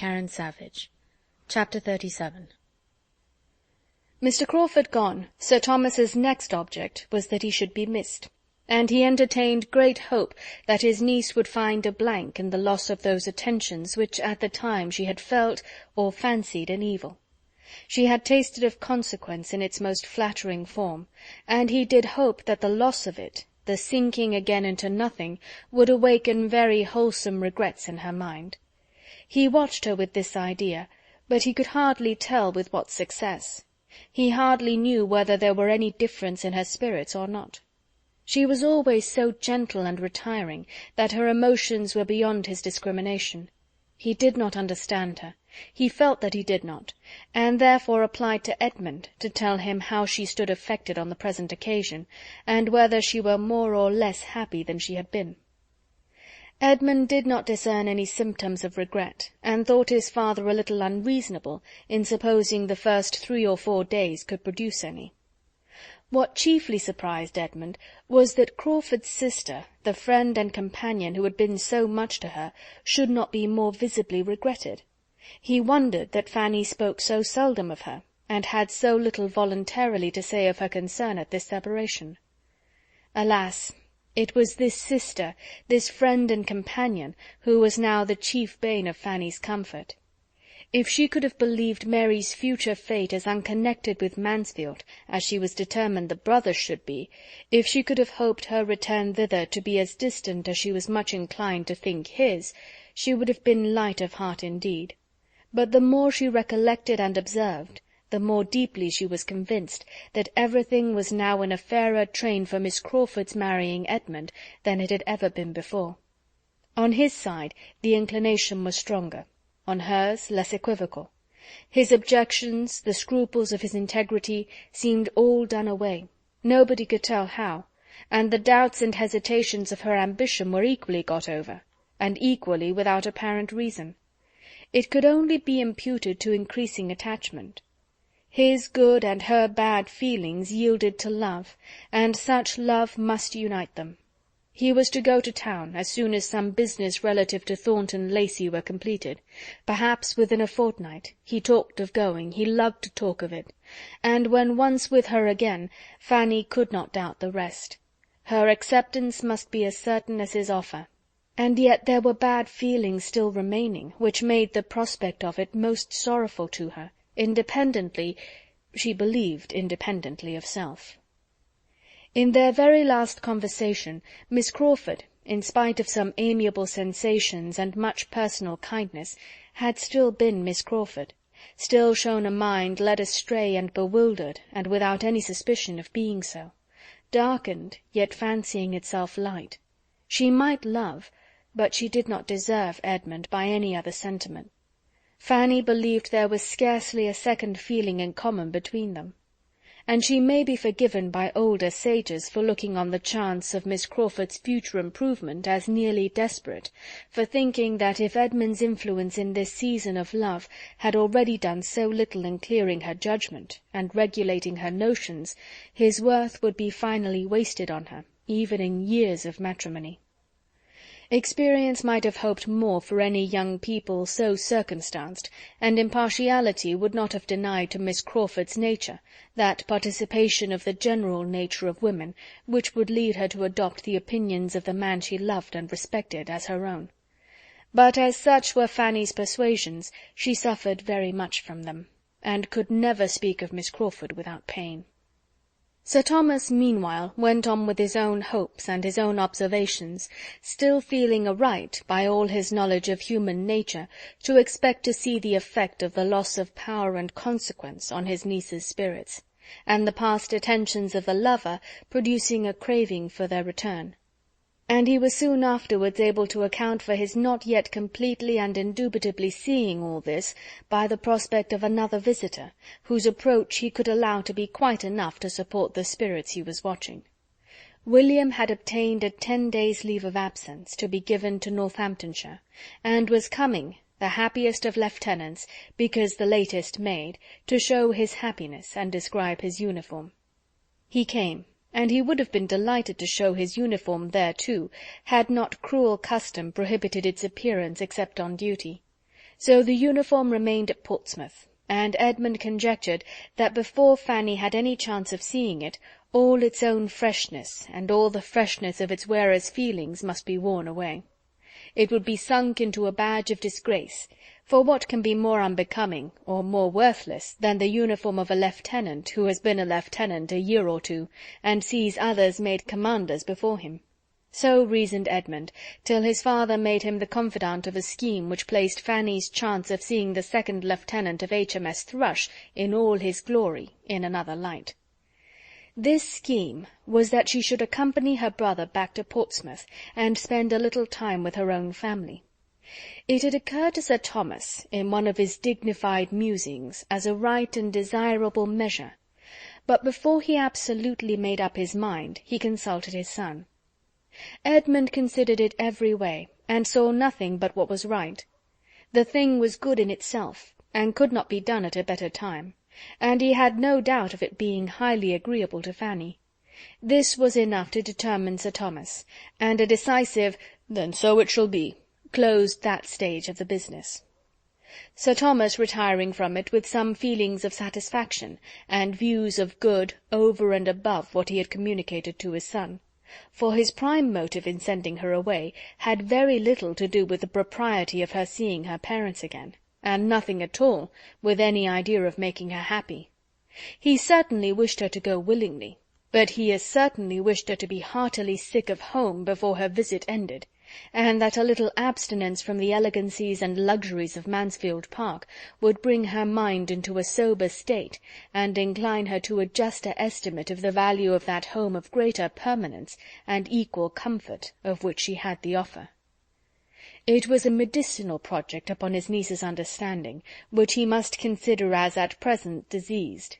Karen Savage. Chapter 37. Mr. Crawford gone, Sir Thomas's next object was that he should be missed, and he entertained great hope that his niece would find a blank in the loss of those attentions which at the time she had felt or fancied an evil. She had tasted of consequence in its most flattering form, and he did hope that the loss of it, the sinking again into nothing, would awaken very wholesome regrets in her mind. He watched her with this idea, but he could hardly tell with what success. He hardly knew whether there were any difference in her spirits or not. She was always so gentle and retiring that her emotions were beyond his discrimination. He did not understand her. He felt that he did not, and therefore applied to Edmund to tell him how she stood affected on the present occasion, and whether she were more or less happy than she had been. Edmund did not discern any symptoms of regret, and thought his father a little unreasonable in supposing the first 3 or 4 days could produce any. What chiefly surprised Edmund was that Crawford's sister, the friend and companion who had been so much to her, should not be more visibly regretted. He wondered that Fanny spoke so seldom of her, and had so little voluntarily to say of her concern at this separation. Alas! It was this sister, this friend and companion, who was now the chief bane of Fanny's comfort. If she could have believed Mary's future fate as unconnected with Mansfield as she was determined the brothers should be, if she could have hoped her return thither to be as distant as she was much inclined to think his, she would have been light of heart indeed. But the more she recollected and observed, the more deeply she was convinced that everything was now in a fairer train for Miss Crawford's marrying Edmund than it had ever been before. On his side the inclination was stronger, on hers less equivocal. His objections, the scruples of his integrity, seemed all done away, nobody could tell how, and the doubts and hesitations of her ambition were equally got over, and equally without apparent reason. It could only be imputed to increasing attachment. His good and her bad feelings yielded to love, and such love must unite them. He was to go to town as soon as some business relative to Thornton Lacey were completed, perhaps within a fortnight. He talked of going, he loved to talk of it, and when once with her again, Fanny could not doubt the rest. Her acceptance must be as certain as his offer. And yet there were bad feelings still remaining, which made the prospect of it most sorrowful to her, independently, she believed independently of self. In their very last conversation, Miss Crawford, in spite of some amiable sensations and much personal kindness, had still been Miss Crawford, still shown a mind led astray and bewildered, and without any suspicion of being so, darkened, yet fancying itself light. She might love, but she did not deserve Edmund by any other sentiment. Fanny believed there was scarcely a second feeling in common between them. And she may be forgiven by older sages for looking on the chance of Miss Crawford's future improvement as nearly desperate, for thinking that if Edmund's influence in this season of love had already done so little in clearing her judgment, and regulating her notions, his worth would be finally wasted on her, even in years of matrimony. Experience might have hoped more for any young people so circumstanced, and impartiality would not have denied to Miss Crawford's nature that participation of the general nature of women which would lead her to adopt the opinions of the man she loved and respected as her own. But as such were Fanny's persuasions, she suffered very much from them, and could never speak of Miss Crawford without pain. Sir Thomas, meanwhile, went on with his own hopes and his own observations, still feeling a right, by all his knowledge of human nature, to expect to see the effect of the loss of power and consequence on his niece's spirits, and the past attentions of the lover producing a craving for their return. And he was soon afterwards able to account for his not yet completely and indubitably seeing all this by the prospect of another visitor, whose approach he could allow to be quite enough to support the spirits he was watching. William had obtained a 10 days' leave of absence, to be given to Northamptonshire, and was coming, the happiest of lieutenants, because the latest made, to show his happiness and describe his uniform. He came, and he would have been delighted to show his uniform there too, had not cruel custom prohibited its appearance except on duty. So the uniform remained at Portsmouth, and Edmund conjectured that before Fanny had any chance of seeing it, all its own freshness and all the freshness of its wearer's feelings must be worn away. It would be sunk into a badge of disgrace, for what can be more unbecoming or more worthless than the uniform of a lieutenant who has been a lieutenant a year or two, and sees others made commanders before him? So reasoned Edmund, till his father made him the confidant of a scheme which placed Fanny's chance of seeing the second lieutenant of HMS Thrush in all his glory in another light. This scheme was that she should accompany her brother back to Portsmouth and spend a little time with her own family. It had occurred to Sir Thomas, in one of his dignified musings, as a right and desirable measure, but before he absolutely made up his mind, he consulted his son. Edmund considered it every way, and saw nothing but what was right. The thing was good in itself, and could not be done at a better time, and he had no doubt of it being highly agreeable to Fanny. This was enough to determine Sir Thomas, and a decisive "Then so it shall be," closed that stage of the business. Sir Thomas retiring from it with some feelings of satisfaction, and views of good over and above what he had communicated to his son. For his prime motive in sending her away had very little to do with the propriety of her seeing her parents again, and nothing at all with any idea of making her happy. He certainly wished her to go willingly, but he as certainly wished her to be heartily sick of home before her visit ended, and that a little abstinence from the elegancies and luxuries of Mansfield Park would bring her mind into a sober state, and incline her to a juster estimate of the value of that home of greater permanence and equal comfort of which she had the offer. It was a medicinal project upon his niece's understanding, which he must consider as at present diseased.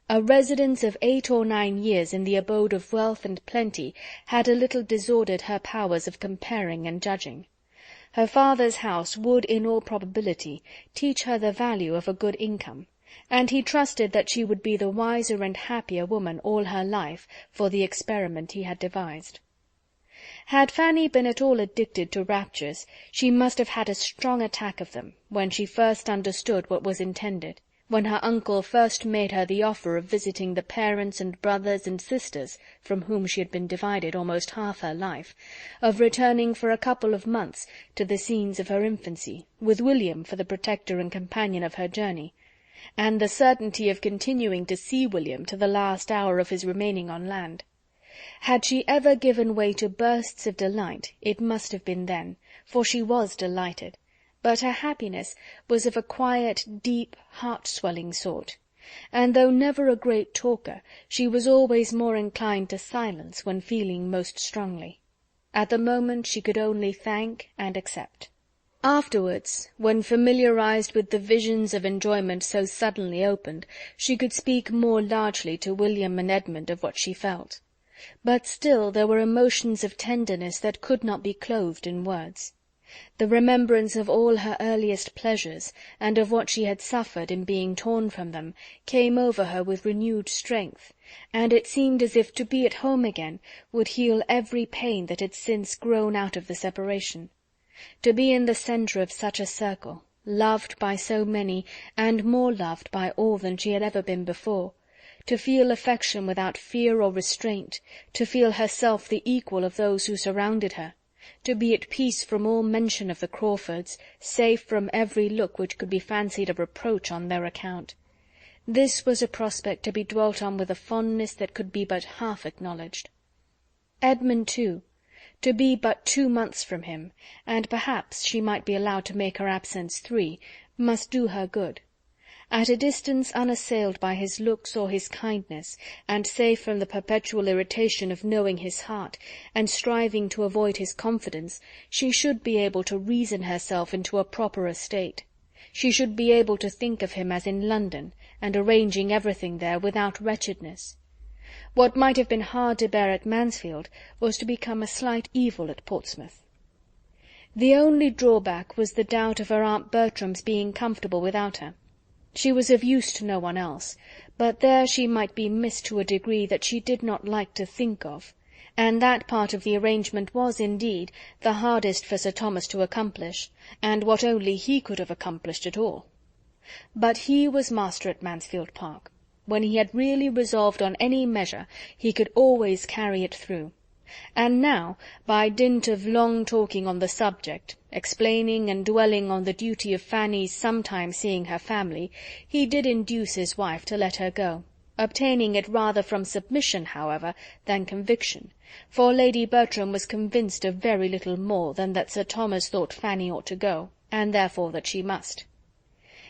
A residence of 8 or 9 years in the abode of wealth and plenty had a little disordered her powers of comparing and judging. Her father's house would, in all probability, teach her the value of a good income, and he trusted that she would be the wiser and happier woman all her life for the experiment he had devised. Had Fanny been at all addicted to raptures, she must have had a strong attack of them when she first understood what was intended, when her uncle first made her the offer of visiting the parents and brothers and sisters from whom she had been divided almost half her life, of returning for a couple of months to the scenes of her infancy, with William for the protector and companion of her journey, and the certainty of continuing to see William to the last hour of his remaining on land. Had she ever given way to bursts of delight, it must have been then, for she was delighted. But her happiness was of a quiet, deep, heart-swelling sort, and though never a great talker, she was always more inclined to silence when feeling most strongly. At the moment she could only thank and accept. Afterwards, when familiarized with the visions of enjoyment so suddenly opened, she could speak more largely to William and Edmund of what she felt. But still there were emotions of tenderness that could not be clothed in words. The remembrance of all her earliest pleasures, and of what she had suffered in being torn from them, came over her with renewed strength, and it seemed as if to be at home again would heal every pain that had since grown out of the separation. To be in the centre of such a circle, loved by so many, and more loved by all than she had ever been before, to feel affection without fear or restraint, to feel herself the equal of those who surrounded her, to be at peace from all mention of the Crawfords, safe from every look which could be fancied a reproach on their account. This was a prospect to be dwelt on with a fondness that could be but half acknowledged. Edmund, too, to be but 2 months from him, and perhaps she might be allowed to make her absence 3, must do her good. At a distance unassailed by his looks or his kindness, and safe from the perpetual irritation of knowing his heart, and striving to avoid his confidence, she should be able to reason herself into a proper estate. She should be able to think of him as in London, and arranging everything there without wretchedness. What might have been hard to bear at Mansfield was to become a slight evil at Portsmouth. The only drawback was the doubt of her Aunt Bertram's being comfortable without her. She was of use to no one else, but there she might be missed to a degree that she did not like to think of, and that part of the arrangement was, indeed, the hardest for Sir Thomas to accomplish, and what only he could have accomplished at all. But he was master at Mansfield Park. When he had really resolved on any measure, he could always carry it through. And now, by dint of long talking on the subject, explaining and dwelling on the duty of Fanny's sometimes seeing her family, he did induce his wife to let her go, obtaining it rather from submission, however, than conviction, for Lady Bertram was convinced of very little more than that Sir Thomas thought Fanny ought to go, and therefore that she must.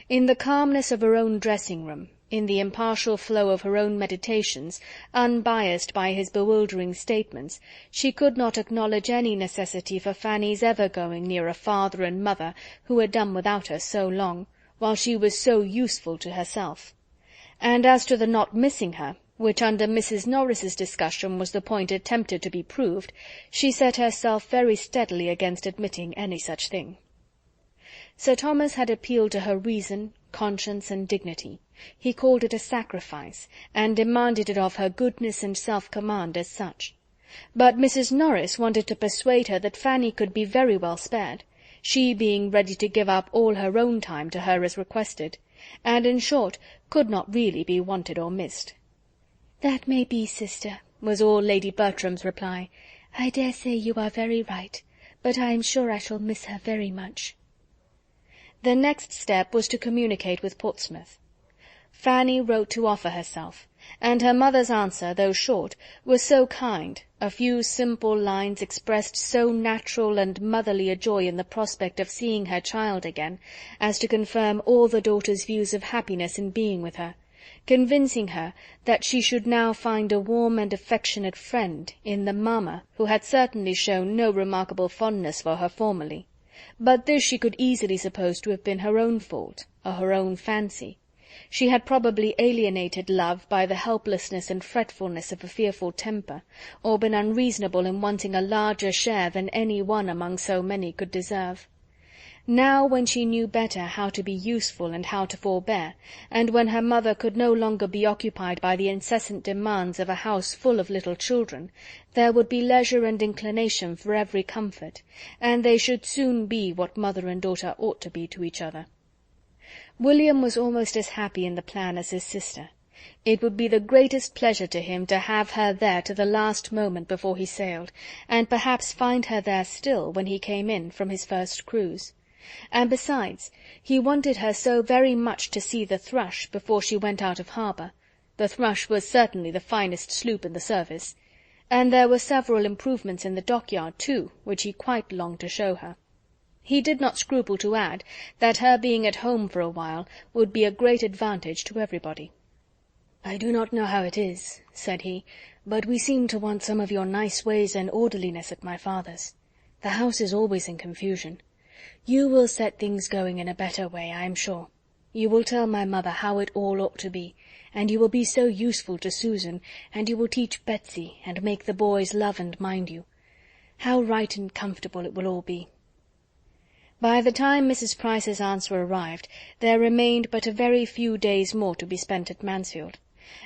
In the calmness of her own dressing-room, in the impartial flow of her own meditations, unbiassed by his bewildering statements, she could not acknowledge any necessity for Fanny's ever going near a father and mother who had done without her so long, while she was so useful to herself. And as to the not missing her, which under Mrs. Norris's discussion was the point attempted to be proved, she set herself very steadily against admitting any such thing. Sir Thomas had appealed to her reason, conscience, and dignity. He called it a sacrifice, and demanded it of her goodness and self-command as such. But Mrs. Norris wanted to persuade her that Fanny could be very well spared, she being ready to give up all her own time to her as requested, and, in short, could not really be wanted or missed. "That may be, sister," was all Lady Bertram's reply. "I dare say you are very right, but I am sure I shall miss her very much." The next step was to communicate with Portsmouth. Fanny wrote to offer herself, and her mother's answer, though short, was so kind, a few simple lines expressed so natural and motherly a joy in the prospect of seeing her child again, as to confirm all the daughter's views of happiness in being with her, convincing her that she should now find a warm and affectionate friend in the mamma who had certainly shown no remarkable fondness for her formerly. But this she could easily suppose to have been her own fault, or her own fancy. She had probably alienated love by the helplessness and fretfulness of a fearful temper, or been unreasonable in wanting a larger share than any one among so many could deserve. Now, when she knew better how to be useful and how to forbear, and when her mother could no longer be occupied by the incessant demands of a house full of little children, there would be leisure and inclination for every comfort, and they should soon be what mother and daughter ought to be to each other. William was almost as happy in the plan as his sister. It would be the greatest pleasure to him to have her there to the last moment before he sailed, and perhaps find her there still when he came in from his first cruise. And besides, he wanted her so very much to see the Thrush before she went out of harbour. The Thrush was certainly the finest sloop in the service, and there were several improvements in the dockyard too, which he quite longed to show her. He did not scruple to add that her being at home for a while would be a great advantage to everybody. "I do not know how it is," said he, "but we seem to want some of your nice ways and orderliness at my father's. The house is always in confusion. You will set things going in a better way, I am sure. You will tell my mother how it all ought to be, and you will be so useful to Susan, and you will teach Betsy, and make the boys love and mind you. How right and comfortable it will all be." By the time Mrs. Price's answer arrived, there remained but a very few days more to be spent at Mansfield,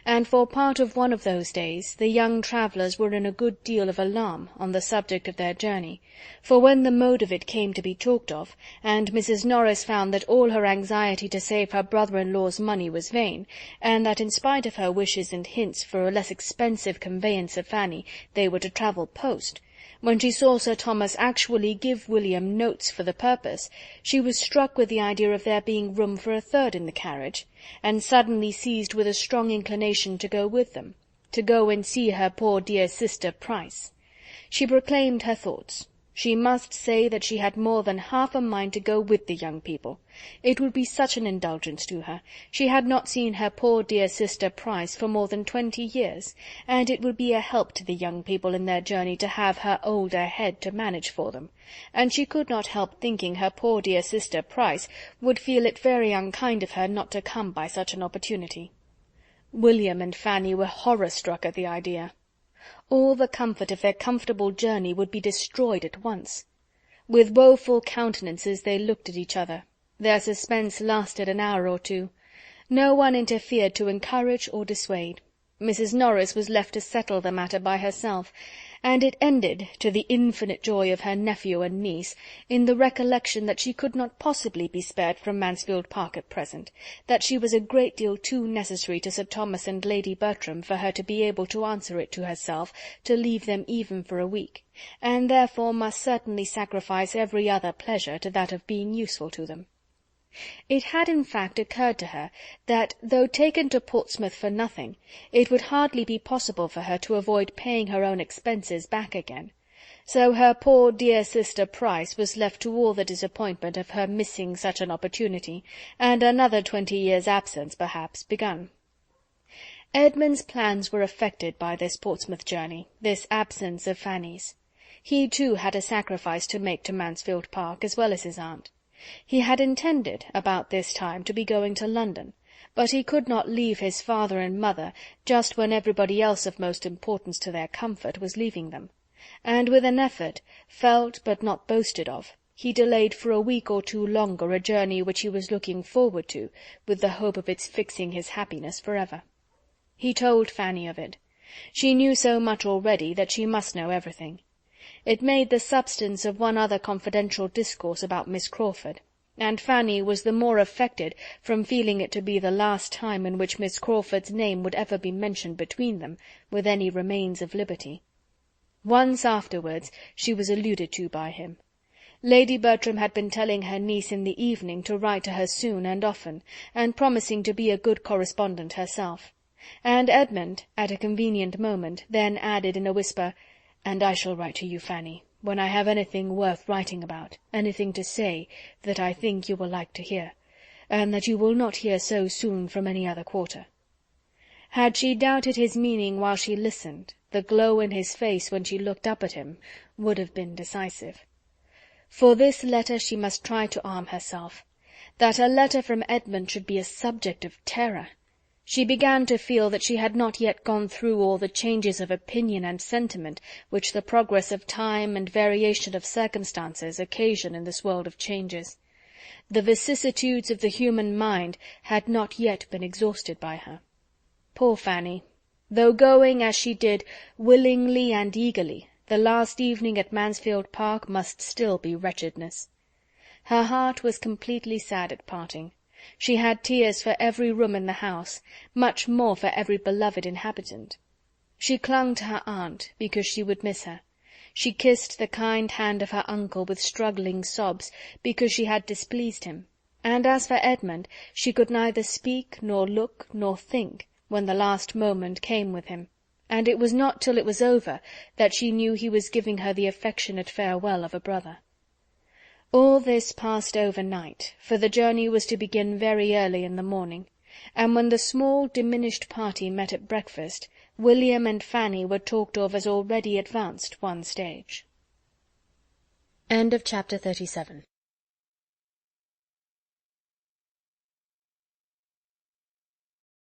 and for part of one of those days the young travellers were in a good deal of alarm on the subject of their journey, for when the mode of it came to be talked of, and Mrs. Norris found that all her anxiety to save her brother-in-law's money was vain, and that in spite of her wishes and hints for a less expensive conveyance of Fanny, they were to travel post, when she saw Sir Thomas actually give William notes for the purpose, she was struck with the idea of there being room for a third in the carriage, and suddenly seized with a strong inclination to go with them, to go and see her poor dear sister Price. She proclaimed her thoughts. She must say that she had more than half a mind to go with the young people. It would be such an indulgence to her. She had not seen her poor dear sister Price for more than 20 years, and it would be a help to the young people in their journey to have her older head to manage for them, and she could not help thinking her poor dear sister Price would feel it very unkind of her not to come by such an opportunity. William and Fanny were horror-struck at the idea. All the comfort of their comfortable journey would be destroyed at once. With woeful countenances they looked at each other. Their suspense lasted an hour or two. No one interfered to encourage or dissuade. Mrs. Norris was left to settle the matter by herself, and it ended, to the infinite joy of her nephew and niece, in the recollection that she could not possibly be spared from Mansfield Park at present, that she was a great deal too necessary to Sir Thomas and Lady Bertram for her to be able to answer it to herself to leave them even for a week, and therefore must certainly sacrifice every other pleasure to that of being useful to them. It had in fact occurred to her that, though taken to Portsmouth for nothing, it would hardly be possible for her to avoid paying her own expenses back again, so her poor dear sister Price was left to all the disappointment of her missing such an opportunity, and another 20 years' absence, perhaps, begun. Edmund's plans were affected by this Portsmouth journey, this absence of Fanny's. He too had a sacrifice to make to Mansfield Park, as well as his aunt. He had intended, about this time, to be going to London, but he could not leave his father and mother just when everybody else of most importance to their comfort was leaving them, and with an effort, felt but not boasted of, he delayed for a week or two longer a journey which he was looking forward to, with the hope of its fixing his happiness for ever. He told Fanny of it. She knew so much already that she must know everything. It made the substance of one other confidential discourse about Miss Crawford, and Fanny was the more affected from feeling it to be the last time in which Miss Crawford's name would ever be mentioned between them, with any remains of liberty. Once afterwards she was alluded to by him. Lady Bertram had been telling her niece in the evening to write to her soon and often, and promising to be a good correspondent herself; and Edmund, at a convenient moment, then added in a whisper, "And I shall write to you, Fanny, when I have anything worth writing about, anything to say that I think you will like to hear, and that you will not hear so soon from any other quarter." Had she doubted his meaning while she listened, the glow in his face when she looked up at him would have been decisive. For this letter she must try to arm herself. That a letter from Edmund should be a subject of terror! She began to feel that she had not yet gone through all the changes of opinion and sentiment which the progress of time and variation of circumstances occasion in this world of changes. The vicissitudes of the human mind had not yet been exhausted by her. Poor Fanny! Though going, as she did, willingly and eagerly, the last evening at Mansfield Park must still be wretchedness. Her heart was completely sad at parting. She had tears for every room in the house, much more for every beloved inhabitant. She clung to her aunt, because she would miss her. She kissed the kind hand of her uncle with struggling sobs, because she had displeased him; and as for Edmund, she could neither speak, nor look, nor think, when the last moment came with him, and it was not till it was over that she knew he was giving her the affectionate farewell of a brother. All this passed overnight, for the journey was to begin very early in the morning, and when the small diminished party met at breakfast, William and Fanny were talked of as already advanced one stage. Chapter 37